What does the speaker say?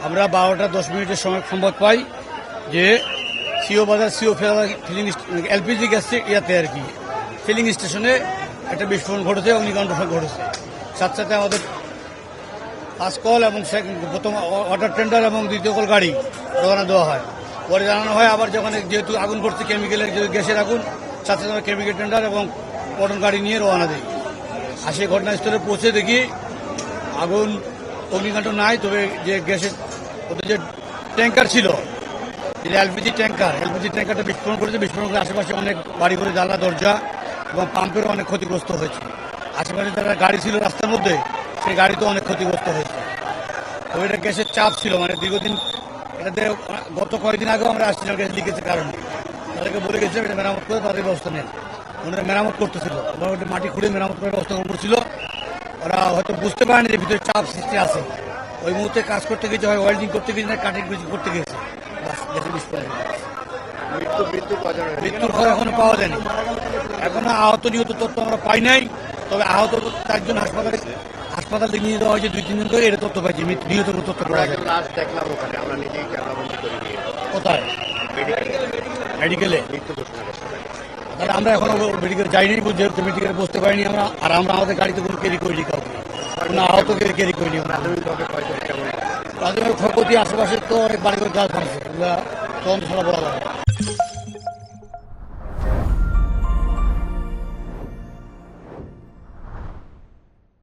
আমরা 12টা 10 সময় সংবাদ পাই যে সিও বাজার ফিলিং এলপিজি গ্যাস ইয়াতে আর কি ফিলিং স্টেশনে একটা বিস্ফোরণ ঘটেছে, অগ্নিকাণ্ড ঘটেছে। সাথে সাথে আমাদের ফার্স্ট কল এবং প্রথম ওয়াটার টেন্ডার এবং দ্বিতীয় কল গাড়ি রওনা দেওয়া হয়। পরে জানানো হয় আবার যখন যেহেতু আগুন করছে কেমিক্যালের গ্যাসের আগুন, সাথে সাথে কেমিক্যাল টেন্ডার এবং পটন গাড়ি নিয়ে রওনা দেয়। আর সেই ঘটনাস্থলে পৌঁছে দেখি আগুন অগ্নিকাণ্ড নাই, তবে যে গ্যাসের ওদের যে ট্যাঙ্কার ছিল, যে এলপিজি ট্যাঙ্কারটা বিস্ফোরণ করেছে। বিস্ফোরণ করে আশেপাশে অনেক বাড়ি করে জানলা দরজা এবং পাম্পেরও অনেক ক্ষতিগ্রস্ত হয়েছে। আশেপাশে যারা গাড়ি ছিল রাস্তার মধ্যে, সেই গাড়িতেও অনেক ক্ষতিগ্রস্ত হয়েছে। তো এটা গ্যাসের চাপ ছিল, মানে দীর্ঘদিন এটাতে গত কয়েকদিন আগেও আমরা আসছিলাম গ্যাস লিকেজের কারণে। তাদেরকে বলে গেছিলাম এটা মেরামত করে তাদের ব্যবস্থা নেই। ওনারা মেরামত করতেছিল, ওটা মাটি খুঁড়ে মেরামত করার ব্যবস্থা করছিল। ওরা হয়তো বুঝতে পারেনি যে ভিতরে চাপ সৃষ্টি আছে। ওই মুহূর্তে কাজ করতে গেছে, হয় ওয়েল্ডিং করতে গেছে না কাটিং করতে গেছে। মৃত্যুর খবর এখনো পাওয়া যায়নি। এখনো আহত নিহত তথ্য আমরা পাই নাই। তবে আহত 4 জন হাসপাতালে নিয়ে যাওয়া হয়েছে 2-3 দিন ধরে, এটা তথ্য পাইছি। নিহত তথ্য পাওয়া যায়। কোথায়? মেডিকেলে। তাহলে আমরা এখনো মেডিকেল যাইনি, যেহেতু মেডিকেলে বসতে পারিনি আমরা। আর আমরা আমাদের গাড়িতে কোনো ক্যারি করিনি, কাউকে কোনো আহত ক্যারি করিনি। তাদের ক্ষয়ক্ষতি আশেপাশে তো অনেক বাড়ি করে গাছ ভাঙছে, তদন্ত ছাড়া বলা যায়।